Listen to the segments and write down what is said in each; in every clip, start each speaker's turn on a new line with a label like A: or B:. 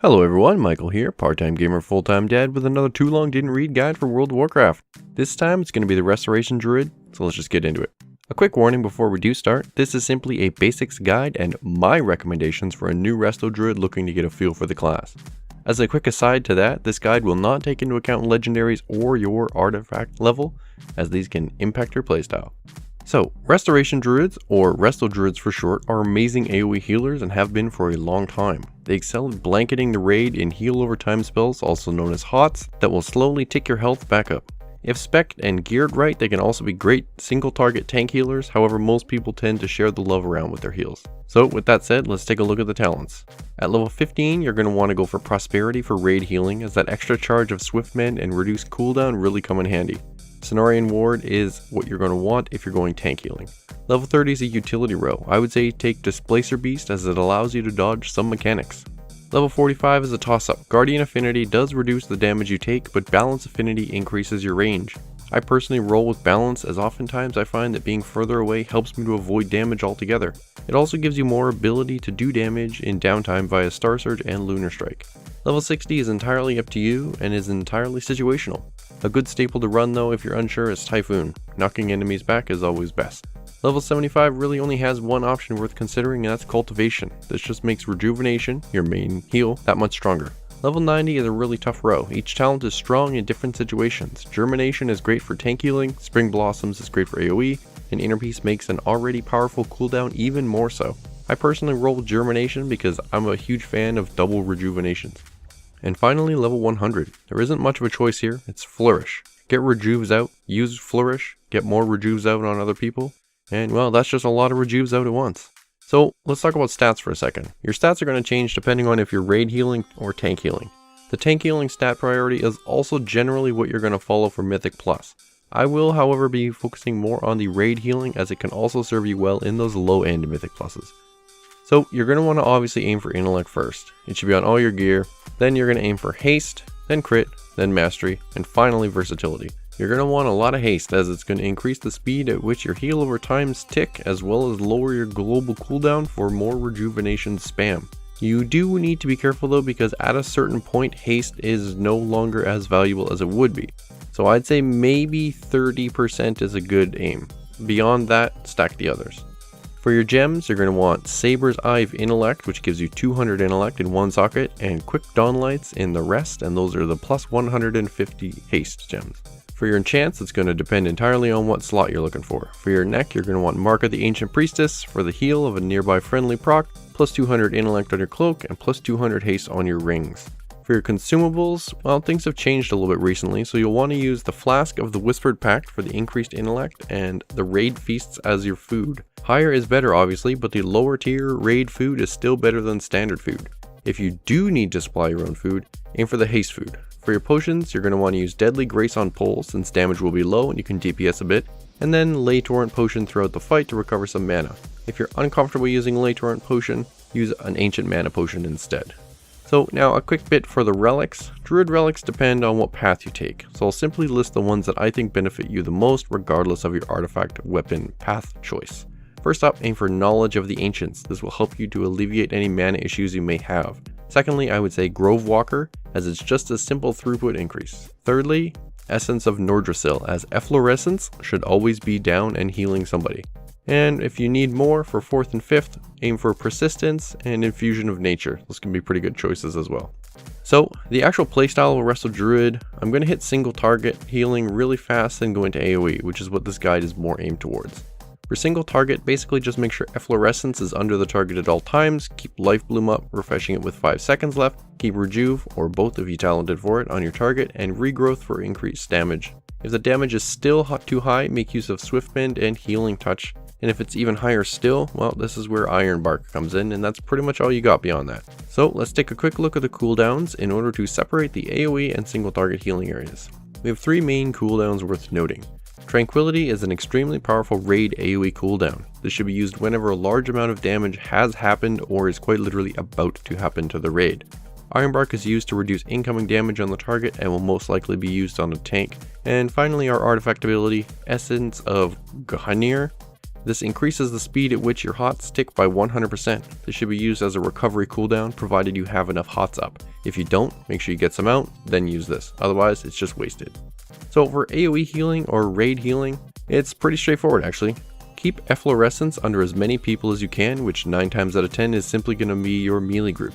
A: Hello everyone, Michael here, part-time gamer, full-time dad with another too long didn't read guide for World of Warcraft. This time it's going to be the Restoration Druid, so let's just get into it. A quick warning before we do start, this is simply a basics guide and my recommendations for a new Resto Druid looking to get a feel for the class. As a quick aside to that, this guide will not take into account legendaries or your artifact level, as these can impact your playstyle. So, Restoration Druids, or Resto Druids for short, are amazing AoE healers and have been for a long time. They excel at blanketing the raid in heal over time spells, also known as HOTS, that will slowly tick your health back up. If spec'd and geared right, they can also be great single target tank healers, however most people tend to share the love around with their heals. So with that said, let's take a look at the talents. At level 15, you're going to want to go for Prosperity for raid healing, as that extra charge of Swift Mend and reduced cooldown really come in handy. Cenarian Ward is what you're going to want if you're going tank healing. Level 30 is a utility row. I would say take Displacer Beast as it allows you to dodge some mechanics. Level 45 is a toss-up. Guardian Affinity does reduce the damage you take, but Balance Affinity increases your range. I personally roll with Balance, as oftentimes I find that being further away helps me to avoid damage altogether. It also gives you more ability to do damage in downtime via Star Surge and Lunar Strike. Level 60 is entirely up to you and is entirely situational. A good staple to run though if you're unsure is Typhoon. Knocking enemies back is always best. Level 75 really only has one option worth considering, and that's Cultivation. This just makes Rejuvenation, your main heal, that much stronger. Level 90 is a really tough row. Each talent is strong in different situations. Germination is great for tank healing, Spring Blossoms is great for AoE, and Inner Peace makes an already powerful cooldown even more so. I personally roll Germination because I'm a huge fan of double rejuvenations. And finally, level 100. There isn't much of a choice here, it's Flourish. Get Rejuves out, use Flourish, get more Rejuves out on other people, and well, that's just a lot of Rejuves out at once. So let's talk about stats for a second. Your stats are going to change depending on if you're raid healing or tank healing. The tank healing stat priority is also generally what you're going to follow for Mythic Plus. I will, however, be focusing more on the raid healing, as it can also serve you well in those low end Mythic Pluses. So you're going to want to obviously aim for Intellect first. It should be on all your gear. Then you're going to aim for Haste, then Crit, then Mastery, and finally Versatility. You're going to want a lot of Haste, as it's going to increase the speed at which your heal over times tick, as well as lower your global cooldown for more rejuvenation spam. You do need to be careful though, because at a certain point Haste is no longer as valuable as it would be. So I'd say maybe 30% is a good aim. Beyond that, stack the others. For your gems, you're going to want Saber's Eye of Intellect, which gives you 200 Intellect in one socket, and Quick Dawn Lights in the rest, and those are the plus 150 Haste gems. For your enchants, it's going to depend entirely on what slot you're looking for. For your neck, you're going to want Mark of the Ancient Priestess for the heal of a nearby friendly proc, plus 200 Intellect on your cloak, and plus 200 Haste on your rings. For your consumables, well, things have changed a little bit recently, so you'll want to use the Flask of the Whispered Pact for the increased intellect, and the Raid Feasts as your food. Higher is better obviously, but the lower tier raid food is still better than standard food. If you do need to supply your own food, aim for the haste food. For your potions, you're going to want to use Deadly Grace on Pole, since damage will be low and you can DPS a bit, and then Lay Torrent Potion throughout the fight to recover some mana. If you're uncomfortable using Lay Torrent Potion, use an Ancient Mana Potion instead. So now a quick bit for the relics. Druid relics depend on what path you take, so I'll simply list the ones that I think benefit you the most regardless of your artifact weapon path choice. First up, aim for Knowledge of the Ancients. This will help you to alleviate any mana issues you may have. Secondly, I would say Grove Walker, as it's just a simple throughput increase. Thirdly, Essence of Nordrassil, as Efflorescence should always be down and healing somebody. And if you need more for 4th and 5th, aim for Persistence and Infusion of Nature. Those can be pretty good choices as well. So, the actual playstyle of a Resto Druid, I'm going to hit single target healing really fast and go into AoE, which is what this guide is more aimed towards. For single target, basically just make sure Efflorescence is under the target at all times, keep Life Bloom up, refreshing it with 5 seconds left, keep Rejuve, or both if you talented for it, on your target, and Regrowth for increased damage. If the damage is still too high, make use of Swift Mend and Healing Touch. And if it's even higher still, well, this is where Iron Bark comes in, and that's pretty much all you got beyond that. So let's take a quick look at the cooldowns in order to separate the AoE and single target healing areas. We have 3 main cooldowns worth noting. Tranquility is an extremely powerful raid AoE cooldown. This should be used whenever a large amount of damage has happened or is quite literally about to happen to the raid. Iron Bark is used to reduce incoming damage on the target and will most likely be used on a tank. And finally, our artifact ability, Essence of Ghanir, This increases the speed at which your hots tick by 100%. This should be used as a recovery cooldown provided you have enough hots up. If you don't, make sure you get some out, then use this. Otherwise, it's just wasted. So for AoE healing or raid healing, it's pretty straightforward actually. Keep efflorescence under as many people as you can, which 9 times out of 10 is simply going to be your melee group.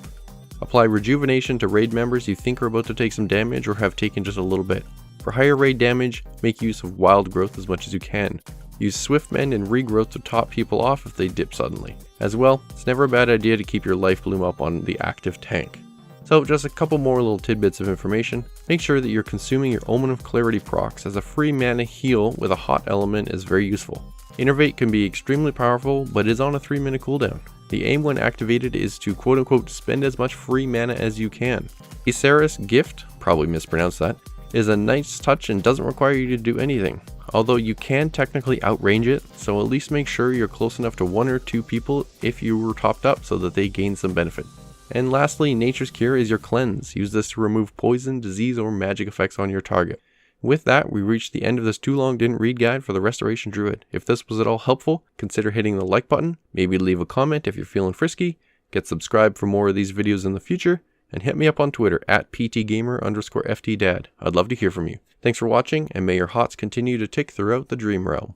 A: Apply rejuvenation to raid members you think are about to take some damage or have taken just a little bit. For higher raid damage, make use of wild growth as much as you can. Use swift mend and regrowth to top people off if they dip suddenly. As well, it's never a bad idea to keep your life bloom up on the active tank. So just a couple more little tidbits of information. Make sure that you're consuming your Omen of Clarity procs, as a free mana heal with a hot element is very useful. Innervate can be extremely powerful, but is on a 3-minute cooldown. The aim when activated is to quote-unquote spend as much free mana as you can. Acerus Gift, probably mispronounced that, is a nice touch and doesn't require you to do anything. Although you can technically outrange it, so at least make sure you're close enough to 1 or 2 people if you were topped up so that they gain some benefit. And lastly, Nature's Cure is your cleanse. Use this to remove poison, disease, or magic effects on your target. With that, we reached the end of this too long didn't read guide for the Restoration Druid. If this was at all helpful, consider hitting the like button, maybe leave a comment if you're feeling frisky, get subscribed for more of these videos in the future, and hit me up on Twitter at PTGamer_FTDad. I'd love to hear from you. Thanks for watching, and may your hots continue to tick throughout the dream realm.